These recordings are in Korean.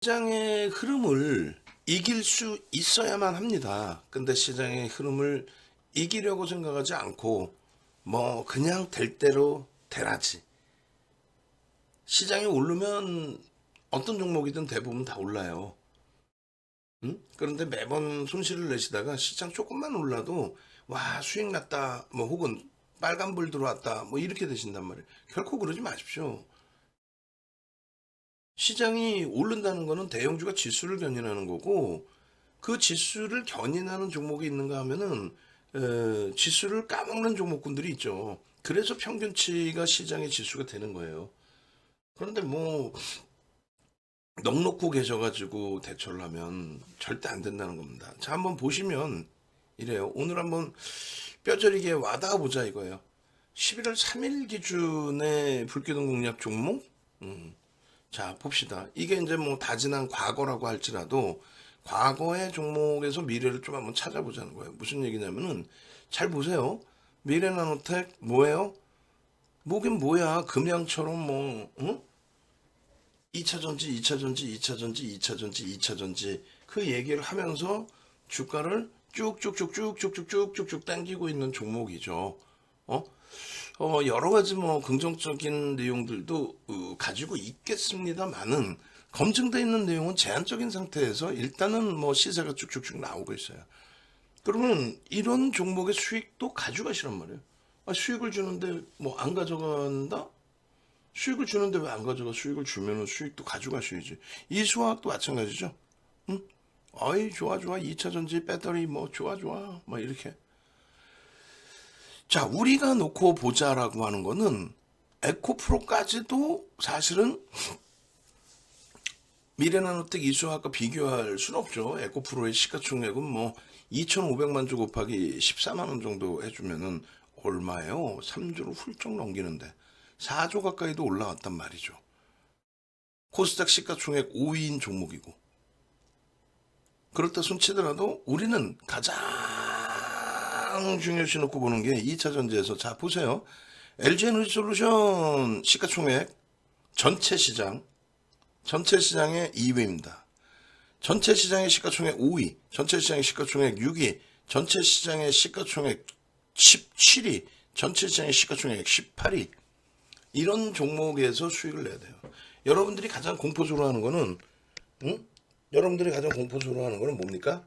시장의 흐름을 이길 수 있어야만 합니다. 근데 시장의 흐름을 이기려고 생각하지 않고 뭐 그냥 될 대로 되라지. 시장이 오르면 어떤 종목이든 대부분 다 올라요. 응? 그런데 매번 손실을 내시다가 시장 조금만 올라도 와 수익 났다 뭐 혹은 빨간불 들어왔다 뭐 이렇게 되신단 말이에요. 결코 그러지 마십시오. 시장이 오른다는 거는 대형주가 지수를 견인하는 거고 그 지수를 견인하는 종목이 있는가 하면은 지수를 까먹는 종목군들이 있죠. 그래서 평균치가 시장의 지수가 되는 거예요. 그런데 뭐 넋놓고 계셔가지고 대처를 하면 절대 안 된다는 겁니다. 자, 한번 보시면 이래요. 오늘 한번 뼈저리게 와닿아 보자 이거예요. 11월 3일 기준의 불기둥 공략 종목? 자, 봅시다. 이게 이제 뭐 다지난 과거라고 할지라도 과거의 종목에서 미래를 좀 한번 찾아보자는 거예요. 무슨 얘기냐면은 잘 보세요. 미래나노텍 뭐예요? 뭐긴 뭐야. 금양처럼 뭐 응? 2차전지, 2차전지, 2차전지, 2차전지, 2차전지 그 얘기를 하면서 주가를 쭉쭉쭉쭉쭉쭉쭉쭉 당기고 있는 종목이죠. 어? 여러 가지 뭐 긍정적인 내용들도 가지고 있겠습니다만은 검증되어 있는 내용은 제한적인 상태에서 일단은 뭐 시세가 쭉쭉쭉 나오고 있어요. 그러면 이런 종목의 수익도 가져가시란 말이에요. 아, 수익을 주는데 뭐 안 가져간다? 수익을 주는데 왜 안 가져가? 수익을 주면은 수익도 가져가셔야지. 이 수학도 마찬가지죠. 응? 어이 좋아 좋아 2차 전지 배터리 뭐 좋아 좋아 뭐 이렇게. 자, 우리가 놓고 보자라고 하는 거는 에코프로까지도 사실은 미래나노텍 이수학과 비교할 순 없죠. 에코프로의 시가총액은 뭐 2,500만 주 곱하기 14만 원 정도 해주면은 얼마예요? 3조를 훌쩍 넘기는데 4조 가까이도 올라왔단 말이죠. 코스닥 시가총액 5위인 종목이고 그렇다 손치더라도 우리는 가장 중요시 놓고 보는 게 2차 전지에서 자 보세요. LG에너지솔루션 시가총액 전체 시장의 2위입니다. 전체 시장의 시가총액 5위, 전체 시장의 시가총액 6위, 전체 시장의 시가총액 17위, 전체 시장의 시가총액 18위. 이런 종목에서 수익을 내야 돼요. 여러분들이 가장 공포스러워 하는 거는 응? 여러분들이 가장 공포스러워 하는 거는 뭡니까?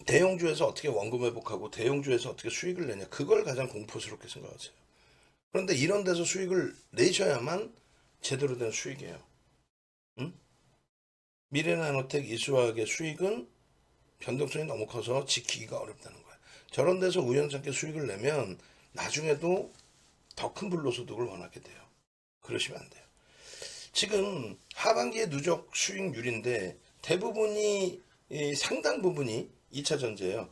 대형주에서 어떻게 원금 회복하고 대형주에서 어떻게 수익을 내냐. 그걸 가장 공포스럽게 생각하세요. 그런데 이런 데서 수익을 내셔야만 제대로 된 수익이에요. 응? 미래나노텍 이수학의 수익은 변동성이 너무 커서 지키기가 어렵다는 거야. 저런 데서 우연찮게 수익을 내면 나중에도 더 큰 불로소득을 원하게 돼요. 그러시면 안 돼요. 지금 하반기의 누적 수익률인데 대부분이 상당 부분이 2차 전지예요.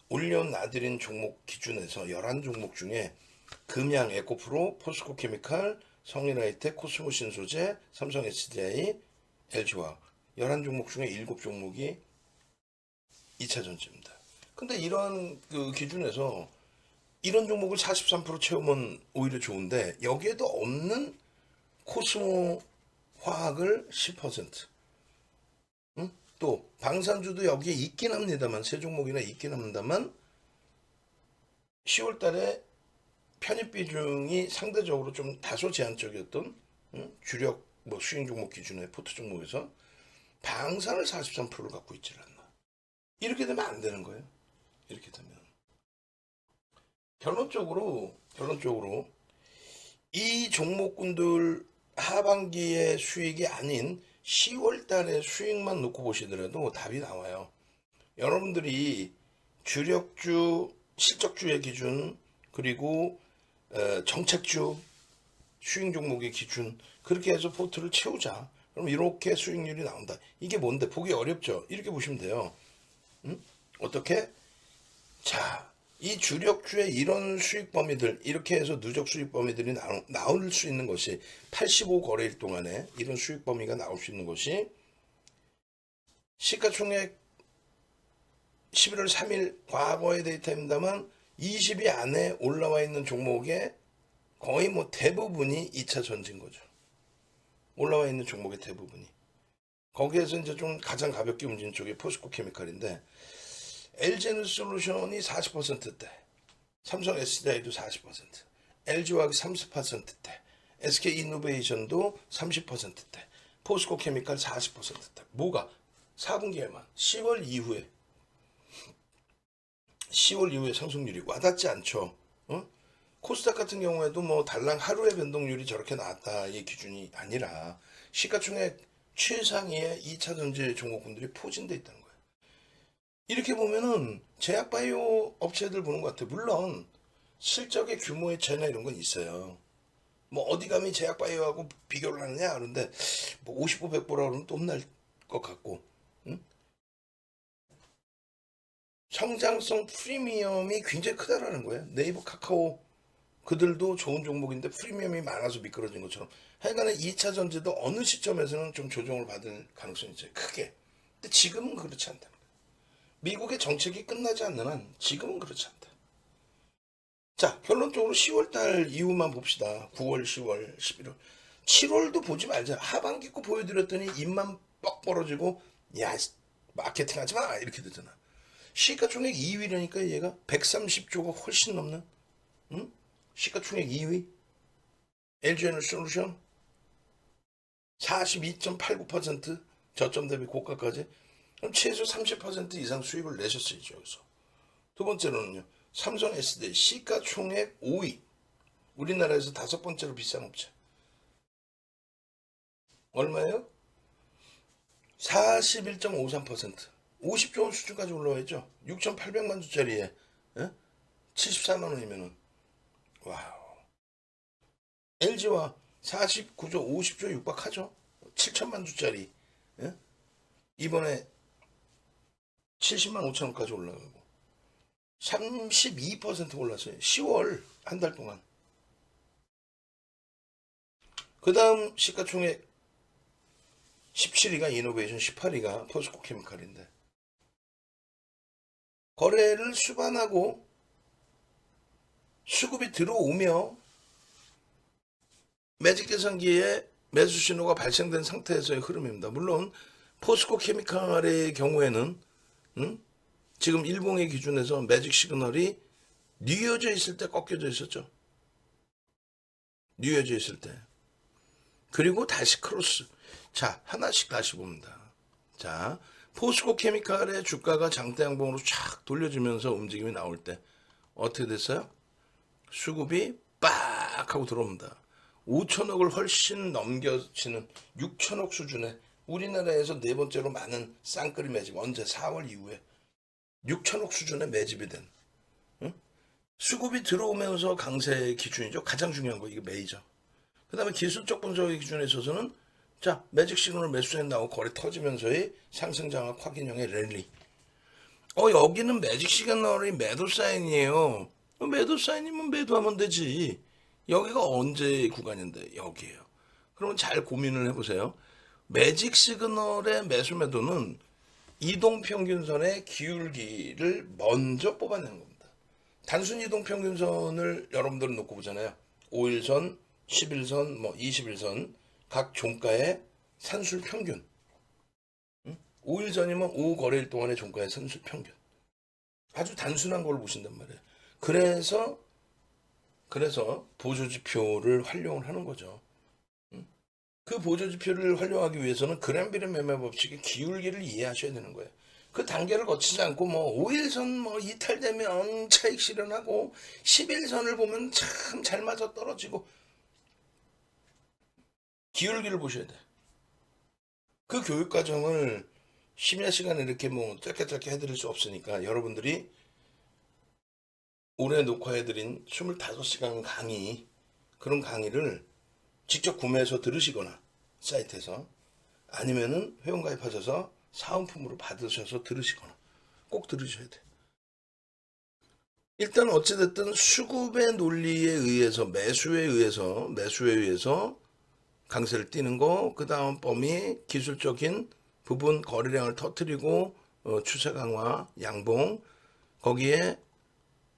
올려놔드린 종목 기준에서 11종목 중에 금양, 에코프로, 포스코케미칼, 성인하이텍, 코스모 신소재, 삼성 SDI, LG화학 11종목 중에 7종목이 2차 전지입니다. 근데 이런 그 기준에서 이런 종목을 43% 채우면 오히려 좋은데 여기에도 없는 코스모 화학을 10%, 응? 또 방산주도 여기에 있긴 합니다만 세 종목이나 있긴 합니다만 10월 달에 편입 비중이 상대적으로 좀 다소 제한적이었던 주력 뭐 수익 종목 기준의 포트 종목에서 방산을 43%를 갖고 있지를 않나. 이렇게 되면 안 되는 거예요. 이렇게 되면 결론적으로 이 종목군들 하반기의 수익이 아닌 10월 달의 수익만 놓고 보시더라도 답이 나와요. 여러분들이 주력주, 실적주의 기준, 그리고 정책주, 수익 종목의 기준, 그렇게 해서 포트를 채우자. 그럼 이렇게 수익률이 나온다. 이게 뭔데? 보기 어렵죠? 이렇게 보시면 돼요. 어떻게? 자, 이 주력주의 이런 수익 범위들, 이렇게 해서 누적 수익 범위들이 나올 수 있는 것이 85거래일 동안에 이런 수익 범위가 나올 수 있는 것이 시가총액 11월 3일 과거의 데이터입니다만 20위 안에 올라와 있는 종목의 거의 뭐 대부분이 2차 전지인 거죠. 올라와 있는 종목의 대부분이. 거기에서 이제 좀 가장 가볍게 움직이는 쪽이 포스코 케미칼인데 LG에너지솔루션이 40%대, 삼성 SDI도 40%, LG화학이 30%대, SK이노베이션도 30%대, 포스코 케미칼 40%대. 뭐가 4분기에만 10월 이후에 상승률이 와닿지 않죠. 코스닥 같은 경우에도 뭐 달랑 하루의 변동률이 저렇게 나왔다 이 기준이 아니라 시가총액 최상위의 2차 전지 종목군들이 포진돼 있다는 거예요. 이렇게 보면은 제약바이오 업체들 보는 것 같아요. 물론 실적의 규모의 차이나 이런 건 있어요. 뭐 어디 감히 제약바이오하고 비교를 하느냐 그런데 뭐 50보 100보라 그러면 또 혼날 것 같고, 응? 성장성 프리미엄이 굉장히 크다라는 거예요. 네이버, 카카오 그들도 좋은 종목인데 프리미엄이 많아서 미끄러진 것처럼 하여간에 2차 전지도 어느 시점에서는 좀 조정을 받을 가능성이 있어요. 크게. 근데 지금은 그렇지 않다는 거예요. 미국의 정책이 끝나지 않는 한 지금은 그렇지 않다. 자, 결론적으로 10월달 이후만 봅시다. 9월, 10월, 11월. 7월도 보지 말자. 하반기 거 보여드렸더니 입만 뻑 벌어지고 야 마케팅 하지 마 이렇게 되잖아. 시가총액 2위라니까 얘가 130조가 훨씬 넘는, 응? 시가총액 2위 LG에너지솔루션 42.89% 저점 대비 고가까지. 그럼 최소 30% 이상 수익을 내셨어야죠. 여기서 두 번째로는요, 삼성 SDI 시가총액 5위, 우리나라에서 5번째로 비싼 업체. 얼마예요? 41.53%, 50조 원 수준까지 올라와 있죠. 6,800만 주짜리에 74만 원이면은 와우. LG와 49조 50조 육박하죠. 7천만 주짜리 이번에 70만 5천 원까지 올라가고 32% 올랐어요. 10월 한 달 동안. 그 다음 시가총액 17위가 이노베이션, 18위가 포스코 케미칼인데 거래를 수반하고 수급이 들어오며 매직 계산기에 매수 신호가 발생된 상태에서의 흐름입니다. 물론 포스코 케미칼의 경우에는 지금 일봉의 기준에서 매직 시그널이 뉘어져 있을 때 꺾여져 있었죠. 뉘어져 있을 때. 그리고 다시 크로스. 자, 하나씩 다시 봅니다. 자, 포스코 케미칼의 주가가 장대 양봉으로 쫙 돌려지면서 움직임이 나올 때 어떻게 됐어요? 수급이 빡 하고 들어옵니다. 5천억을 훨씬 넘겨치는 6천억 수준의 우리나라에서 네 번째로 많은 쌍끌이 매집. 언제? 4월 이후에 6천억 수준의 매집이 된, 수급이 들어오면서 강세 기준이죠. 가장 중요한 거 이게 메이저. 그 다음에 기술적 분석의 기준에 있어서는 자, 매직 시그널 매수세 나오고 거래 터지면서의 상승 장악 확인형의 랠리. 여기는 매직 시그널이 매도 사인이에요. 매도 사인이면 매도하면 되지. 여기가 언제 구간인데 여기에요. 그러면 잘 고민을 해보세요. 매직 시그널의 매수 매도는 이동평균선의 기울기를 먼저 뽑아내는 겁니다. 단순 이동평균선을 여러분들은 놓고 보잖아요. 5일선, 11선, 뭐 21선 각 종가의 산술 평균. 5일선이면 5거래일 동안의 종가의 산술 평균. 아주 단순한 걸 보신단 말이에요. 그래서 보조지표를 활용을 하는 거죠. 그 보조지표를 활용하기 위해서는 그램비례 매매 법칙의 기울기를 이해하셔야 되는 거예요. 그 단계를 거치지 않고 뭐 5일선 뭐 이탈되면 차익 실현하고 11선을 보면 참 잘 맞아 떨어지고, 기울기를 보셔야 돼. 그 교육 과정을 심야 시간에 이렇게 뭐 짧게 해드릴 수 없으니까 여러분들이 올해 녹화해드린 25시간 강의, 그런 강의를 직접 구매해서 들으시거나 사이트에서, 아니면은 회원가입하셔서 사은품으로 받으셔서 들으시거나 꼭 들으셔야 돼. 일단 어찌됐든 수급의 논리에 의해서 매수에 의해서 강세를 띠는 거, 그 다음 범위 기술적인 부분 거래량을 터뜨리고 추세 강화, 양봉, 거기에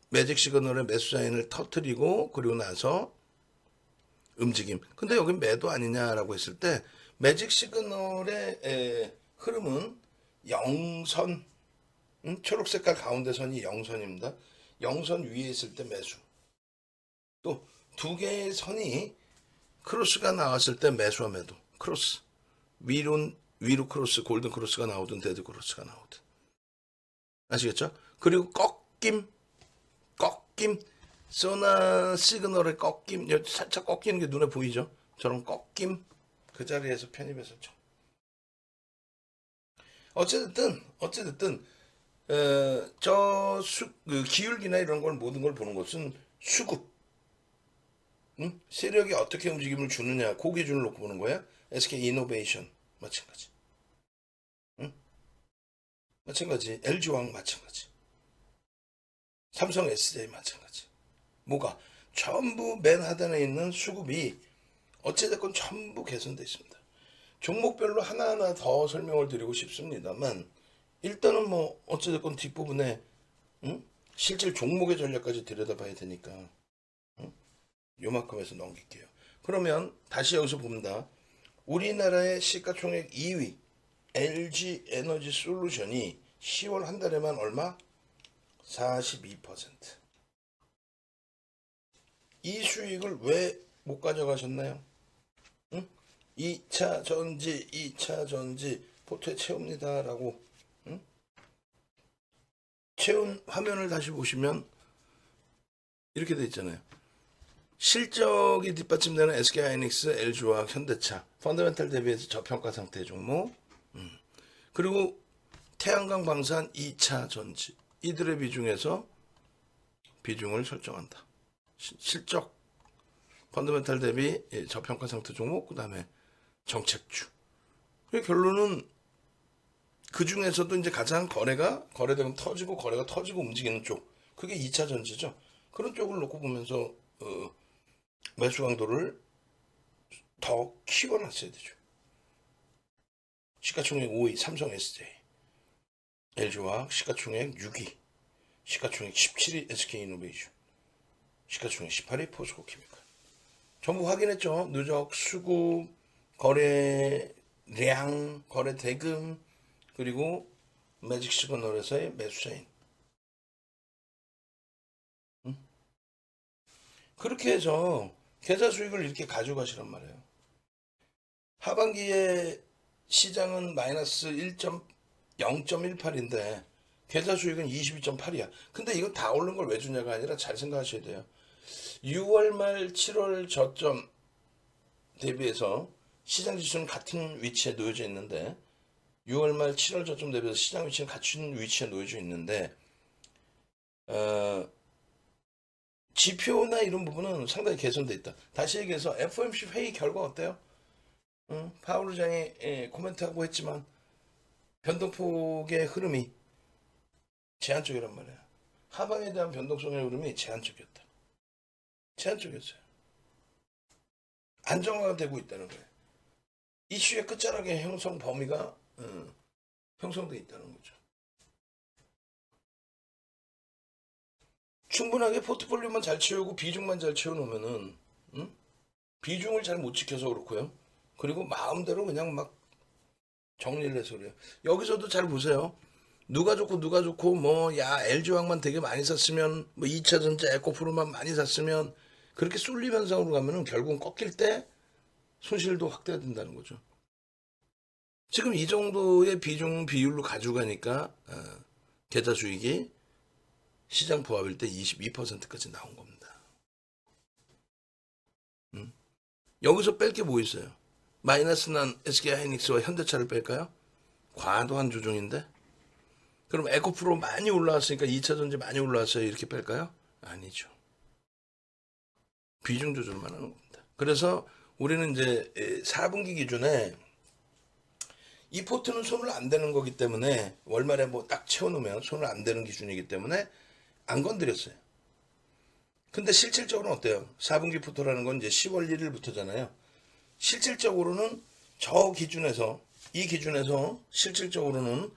매직 시그널의 매수 사인을 터뜨리고, 그리고 나서 움직임. 근데 여긴 매도 아니냐라고 했을 때 매직 시그널의 흐름은 영선, 초록색깔 가운데 선이 영선입니다. 영선 위에 있을 때 매수. 또 두 개의 선이 크로스가 나왔을 때 매수와 매도. 크로스. 위로 크로스, 골든 크로스가 나오든 데드 크로스가 나오든. 아시겠죠? 그리고 꺾임. 소나 시그널의 꺾임. 살짝 꺾이는 게 눈에 보이죠? 저런 꺾임. 그 자리에서 편입했었죠. 어쨌든 그 기울기나 이런 걸 모든 걸 보는 것은 수급, 세력이 어떻게 움직임을 주느냐 그 기준을 놓고 보는 거야. SK 이노베이션 마찬가지, 마찬가지, LG화학 마찬가지, 삼성 SJ 마찬가지. 뭐가 전부 맨 하단에 있는 수급이 어찌됐건 전부 개선되어 있습니다. 종목별로 하나하나 더 설명을 드리고 싶습니다만 일단은 뭐 어찌됐건 뒷부분에 실질 종목의 전략까지 들여다봐야 되니까 요만큼에서 넘길게요. 그러면 다시 여기서 봅니다. 우리나라의 시가총액 2위 LG 에너지 솔루션이 10월 한 달에만 얼마? 42%. 이 수익을 왜 못 가져가셨나요? 2차 전지 포트에 채웁니다 라고 채운 화면을 다시 보시면 이렇게 돼 있잖아요. 실적이 뒷받침되는 SK하이닉스, LG화학, 현대차 펀더멘탈 대비해서 저평가 상태 종목, 그리고 태양광 방산 2차 전지 이들의 비중에서 비중을 설정한다. 실적 펀더멘탈 대비 저평가 상태 종목, 그 다음에 정책주. 결론은 그 중에서도 이제 가장 거래되면 터지고 거래가 터지고 움직이는 쪽, 그게 2차 전지죠. 그런 쪽을 놓고 보면서 매수 강도를 더 키워놨어야 되죠. 시가총액 5위 삼성 SJ, LG화학 시가총액 6위, 시가총액 17위 SK이노베이션, 시가총액 18위 포스코케미칼. 전부 확인했죠. 누적, 수급, 거래량, 거래 대금, 그리고 매직 시그널에서의 매수자인. 그렇게 해서 계좌 수익을 이렇게 가져가시란 말이에요. 하반기에 시장은 마이너스 0.18인데 계좌 수익은 22.8이야. 근데 이거 다 오른 걸 왜 주냐가 아니라 잘 생각하셔야 돼요. 6월 말 7월 저점 대비해서 시장 지수는 같은 위치에 놓여져 있는데 6월 말 7월 저점 대비해서 시장 위치는 같은 위치에 놓여져 있는데 지표나 이런 부분은 상당히 개선돼 있다. 다시 얘기해서 FOMC 회의 결과 어때요? 파월 의장이 코멘트하고 했지만 변동폭의 흐름이 제한적이란 말이야. 하방에 대한 변동성의 흐름이 제한적이었다. 제한적이었어요. 안정화가 되고 있다는 거예요. 이슈의 끝자락의 형성 범위가 형성되어 있다는 거죠. 충분하게 포트폴리오만 잘 채우고 비중만 잘 채워놓으면은 비중을 잘 못 지켜서 그렇고요. 그리고 마음대로 그냥 막 정리를 해서 그래요. 여기서도 잘 보세요. 누가 좋고 뭐 야 LG화학만 되게 많이 샀으면 뭐 2차 전지 에코프로만 많이 샀으면 그렇게 쏠림 현상으로 가면은 결국은 꺾일 때 손실도 확대가 된다는 거죠. 지금 이 정도의 비중 비율로 가져가니까 계좌 수익이 시장 부합일 때 22%까지 나온 겁니다. 여기서 뺄 게 뭐 있어요? 마이너스 난 SK하이닉스와 현대차를 뺄까요? 과도한 조정인데? 그럼 에코프로 많이 올라왔으니까 2차 전지 많이 올라왔어요. 이렇게 뺄까요? 아니죠. 비중 조절만 하는 겁니다. 그래서 우리는 이제 4분기 기준에 이 포트는 손을 안 대는 거기 때문에 월말에 뭐 딱 채워놓으면 손을 안 대는 기준이기 때문에 안 건드렸어요. 근데 실질적으로는 어때요? 4분기 포트라는 건 이제 10월 1일부터잖아요. 실질적으로는 저 기준에서 이 기준에서 실질적으로는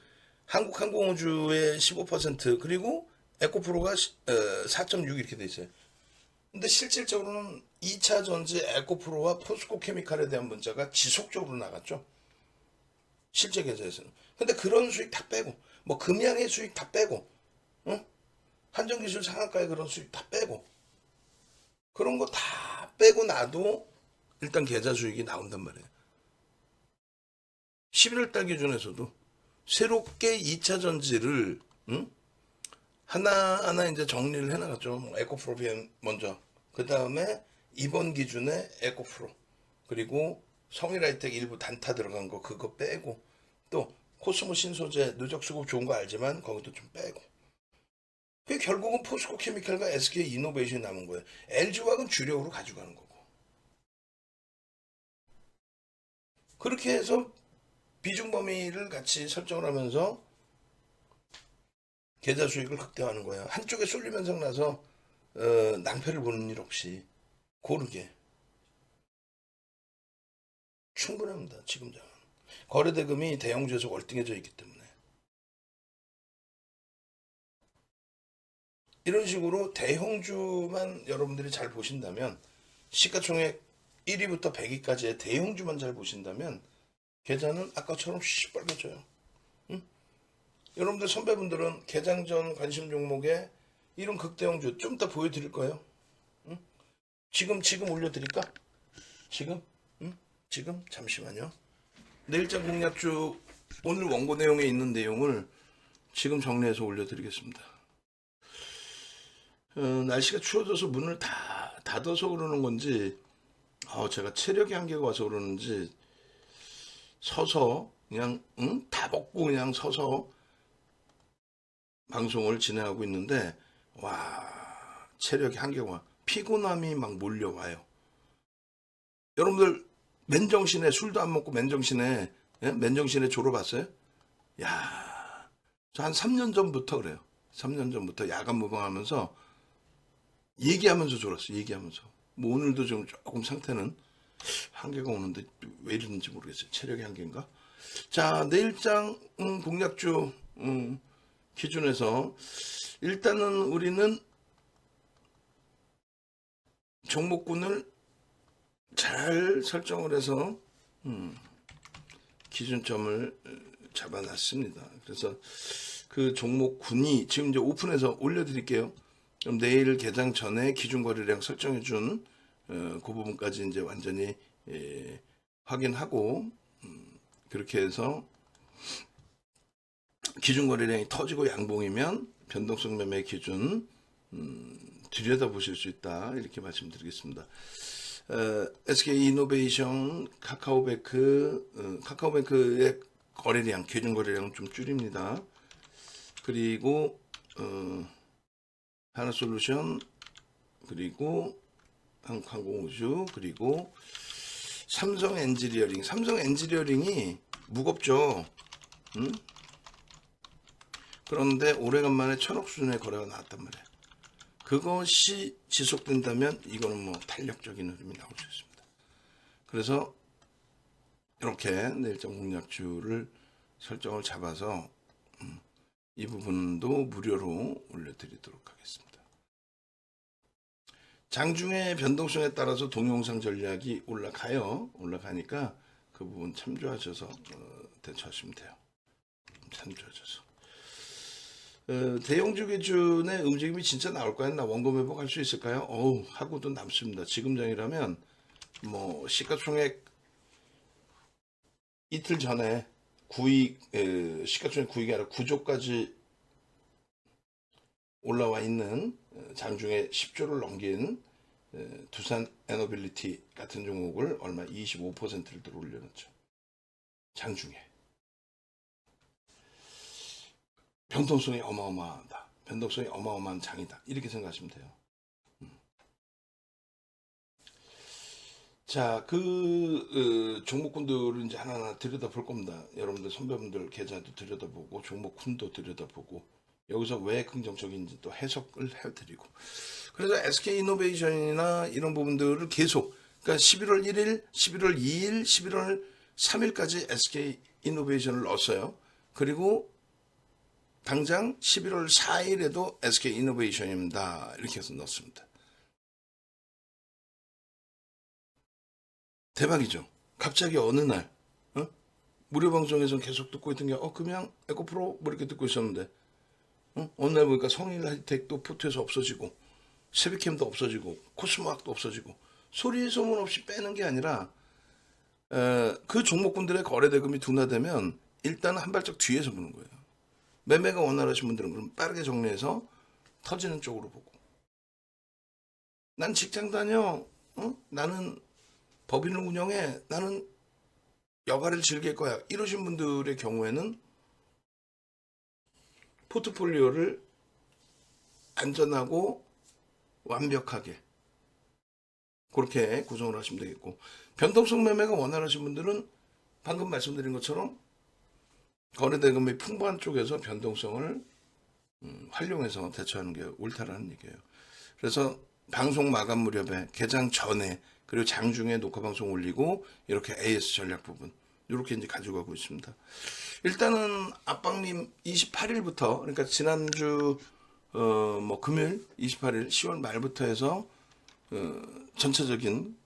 한국항공우주의 15% 그리고 에코프로가 4.6 이렇게 돼 있어요. 근데 실질적으로는 2차 전지 에코프로와 포스코 케미칼에 대한 문자가 지속적으로 나갔죠. 실제 계좌에서는. 근데 그런 수익 다 빼고, 뭐 금양의 수익 다 빼고, 어? 한정기술 상한가의 그런 수익 다 빼고, 그런 거 다 빼고 나도 일단 계좌 수익이 나온단 말이에요. 11월 달 기준에서도 새롭게 2차 전지를 하나하나 이제 정리를 해나갔죠. 뭐 에코프로 먼저. 그 다음에 이번 기준에 에코프로. 그리고 성일하이텍 일부 단타 들어간 거 그거 빼고 또 코스모 신소재 누적 수급 좋은 거 알지만 거기도 좀 빼고. 그 결국은 포스코 케미칼과 SK 이노베이션이 남은 거예요. LG화학은 주력으로 가져가는 거고. 그렇게 해서 비중 범위를 같이 설정을 하면서 계좌 수익을 극대화하는 거예요. 한쪽에 쏠림 현상 나서 낭패를 보는 일 없이 고르게 충분합니다. 지금 장은 거래대금이 대형주에서 월등해져 있기 때문에 이런 식으로 대형주만 여러분들이 잘 보신다면 시가총액 1위부터 100위까지의 대형주만 잘 보신다면 계좌는 아까처럼 시뻘개져요. 응? 여러분들 선배분들은 개장 전 관심 종목에 이런 극대형주 좀 이따 보여드릴 거예요. 응? 지금 올려드릴까? 지금? 응? 지금? 잠시만요. 내일장 공략주 오늘 원고 내용에 있는 내용을 지금 정리해서 올려드리겠습니다. 날씨가 추워져서 문을 다 닫아서 그러는 건지 제가 체력이 한계가 와서 그러는지 서서 그냥 다 먹고 그냥 서서 방송을 진행하고 있는데 와 체력이 한계가 와 피곤함이 막 몰려와요. 여러분들 맨정신에 술도 안 먹고 맨정신에 맨정신에 졸아봤어요? 야, 저 한 3년 전부터 그래요. 3년 전부터 야간 무방하면서 얘기하면서 졸았어요. 얘기하면서. 뭐 오늘도 좀 조금 상태는 한계가 오는데 왜 이러는지 모르겠어요. 체력의 한계인가? 자, 내일장 공략주 기준에서 일단은 우리는 종목군을 잘 설정을 해서 기준점을 잡아놨습니다. 그래서 그 종목군이 지금 이제 오픈해서 올려드릴게요. 그럼 내일 개장 전에 기준 거래량 설정해준 그 부분까지 이제 완전히 확인하고 그렇게 해서 기준 거래량이 터지고 양봉이면 변동성 매매 기준 들여다보실 수 있다 이렇게 말씀드리겠습니다. SK 이노베이션 카카오뱅크의 거래량 기준 거래량 좀 줄입니다. 그리고 하나솔루션 그리고 한국항공우주 그리고 삼성 엔지니어링이 무겁죠. 그런데 오래간만에 1,000억 수준의 거래가 나왔단 말이에요. 그것이 지속된다면 이거는 뭐 탄력적인 흐름이 나올 수 있습니다. 그래서 이렇게 내일장 공략주를 설정을 잡아서 이 부분도 무료로 올려드리도록 하겠습니다. 장중의 변동성에 따라서 동영상 전략이 올라가니까 그 부분 참조하셔서 대처하시면 돼요. 참조하셔서. 대형주 기준의 움직임이 진짜 나올까요? 나 원금 회복할 수 있을까요? 하고도 남습니다. 지금장이라면 뭐 시가총액 이틀 전에 시가총액 9위가 아니라 9조까지 올라와 있는 장중에 10조를 넘긴 두산 에너빌리티 같은 종목을 얼마 25%를 들어 올려놨죠. 장중에. 변동성이 어마어마하다. 변동성이 어마어마한 장이다. 이렇게 생각하시면 돼요. 자, 종목군들을 이제 하나하나 들여다볼 겁니다. 여러분들 선배분들 계좌도 들여다보고 종목군도 들여다보고 여기서 왜 긍정적인지 또 해석을 해드리고 그래서 SK이노베이션이나 이런 부분들을 계속 그러니까 11월 1일, 11월 2일, 11월 3일까지 SK이노베이션을 넣었어요. 그리고 당장 11월 4일에도 SK이노베이션입니다. 이렇게 해서 넣었습니다. 대박이죠. 갑자기 어느 날 어? 무료 방송에서 계속 듣고 있던 게 금양 에코프로 뭐 이렇게 듣고 있었는데 어느 날 보니까 성일 하이텍도 포트에서 없어지고 세비캠도 없어지고 코스모학도 없어지고 소리 소문 없이 빼는 게 아니라 그 종목군들의 거래 대금이 둔화되면 일단 한 발짝 뒤에서 보는 거예요. 매매가 원활하신 분들은 그럼 빠르게 정리해서 터지는 쪽으로 보고, 난 직장 다녀, 나는 법인을 운영해, 나는 여가를 즐길 거야, 이러신 분들의 경우에는 포트폴리오를 안전하고 완벽하게 그렇게 구성을 하시면 되겠고, 변동성 매매가 원활하신 분들은 방금 말씀드린 것처럼 거래 대금이 풍부한 쪽에서 변동성을 활용해서 대처하는 게 옳다라는 얘기예요. 그래서 방송 마감 무렵에, 개장 전에, 그리고 장중에 녹화 방송 올리고 이렇게 AS 전략 부분 이렇게 이제 가져가고 있습니다. 일단은 압박님 28일부터, 그러니까 지난주 뭐 금요일 28일 10월 말부터 해서 전체적인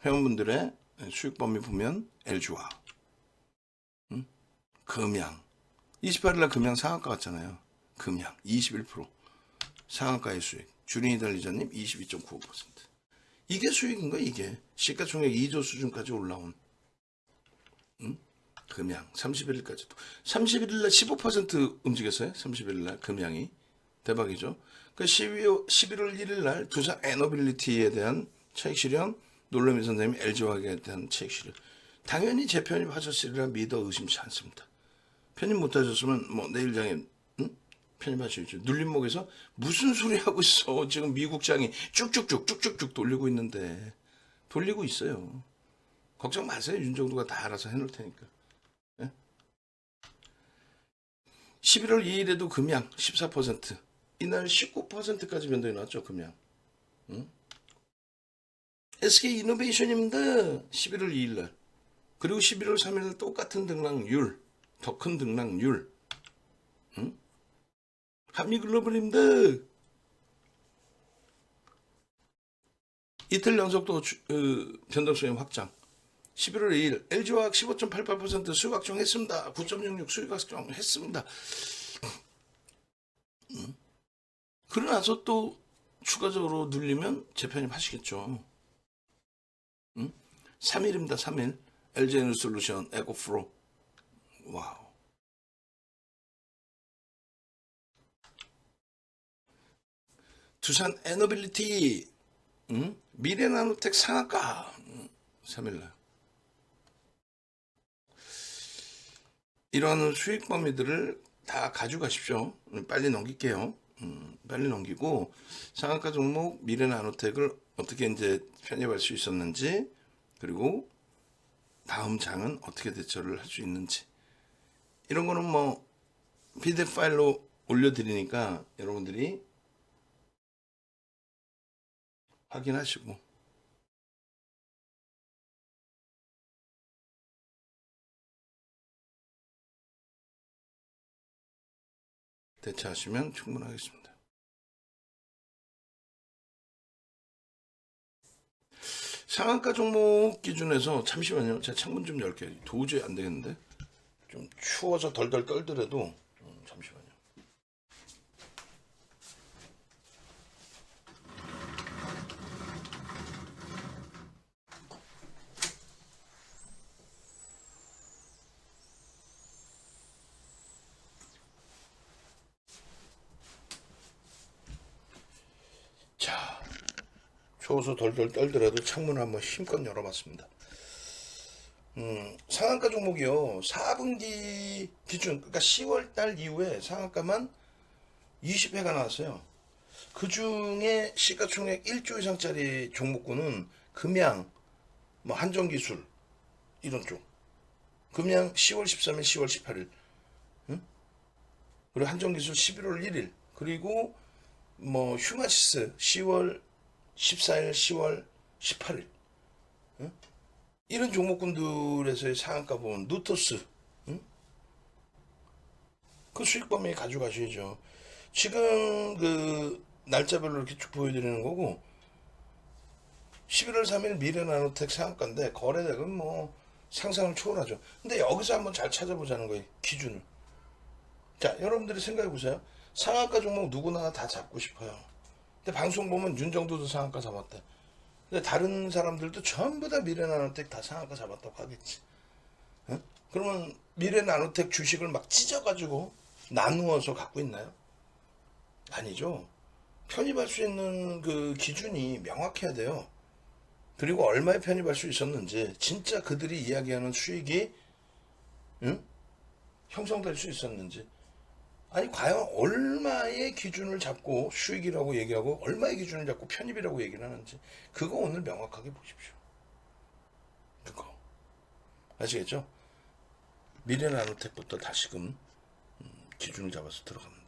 회원분들의 수익 범위 보면 LG화, 금양 28일날 금양 상한가 갔잖아요. 금양 21% 상한가의 수익, 주린이 달리자님 22.95%. 이게 수익인가? 이게 시가총액 2조 수준까지 올라온 금양 31일까지도 31일날 15% 움직였어요. 31일날 금양이 대박이죠. 그 11월 1일날 두산 에너빌리티에 대한 차익 실현, 놀라미 선생님 LG화학에 대한 차익 실현, 당연히 재편입하셨으리라 믿어 의심치 않습니다. 편입 못하셨으면 뭐 내일장에 편입하시죠. 눌림목에서 무슨 소리 하고 있어. 지금 미국장이 쭉쭉쭉 돌리고 있는데, 돌리고 있어요. 걱정 마세요. 윤정도가 다 알아서 해놓을 테니까. 11월 2일에도 금양 14%, 이날 19%까지 변동이 나왔죠. 금양. SK이노베이션입니다. 11월 2일날. 그리고 11월 3일 똑같은 등락률, 더 큰 등락률. 한미글로벌입니다. 이틀 연속도 변동성의 확장. 11월 2일 LG화학 15.88% 수익 확정했습니다. 9.66 수익 확정했습니다. 그러나서 또 추가적으로 눌리면 재편입 하시겠죠. 3일입니다. 3일 LG에너솔루션 에코프로. 와우. 두산 에너빌리티, 미래나노텍 상한가 3일날. 이러한 수익 범위들을 다 가져가십시오. 빨리 넘길게요. 빨리 넘기고, 상한가 종목 미래나노텍을 어떻게 이제 편입할 수 있었는지, 그리고 다음 장은 어떻게 대처를 할 수 있는지, 이런 거는 뭐 PDF 파일로 올려드리니까 여러분들이 확인하시고 대처하시면 충분하겠습니다. 상한가 종목 기준에서, 잠시만요. 제가 창문 좀 열게요. 도저히 안 되겠는데. 좀 추워서 덜덜 떨더라도 잠시만요. 자, 추워서 덜덜 떨더라도 창문을 한번 힘껏 열어봤습니다. 상한가 종목이요. 4분기 기준, 그러니까 10월달 이후에 상한가만 20회가 나왔어요. 그 중에 시가총액 1조 이상짜리 종목군은 금양, 뭐 한정기술 이런 쪽. 금양 10월 13일, 10월 18일, 그리고 한정기술 11월 1일, 그리고 뭐 휴마시스 10월 14일, 10월 18일. 이런 종목군들에서의 상한가 보면 누토스, 그 수익 범위에 가져가셔야죠. 지금 그 날짜별로 이렇게 쭉 보여드리는 거고, 11월 3일 미래나노텍 상한가인데 거래액은 뭐 상상을 초월하죠. 근데 여기서 한번 잘 찾아보자는 거예요. 기준을. 자, 여러분들이 생각해 보세요. 상한가 종목 누구나 다 잡고 싶어요. 근데 방송 보면 윤정도도 상한가 잡았대. 근데 다른 사람들도 전부 다 미래나노텍 다 상한가 잡았다고 하겠지. 응? 그러면 미래나노텍 주식을 막 찢어가지고 나누어서 갖고 있나요? 아니죠. 편입할 수 있는 그 기준이 명확해야 돼요. 그리고 얼마에 편입할 수 있었는지, 진짜 그들이 이야기하는 수익이 응? 형성될 수 있었는지. 아니 과연 얼마의 기준을 잡고 수익이라고 얘기하고 얼마의 기준을 잡고 편입이라고 얘기를 하는지, 그거 오늘 명확하게 보십시오. 그거 아시겠죠? 미래나노텍부터 다시금 기준을 잡아서 들어갑니다.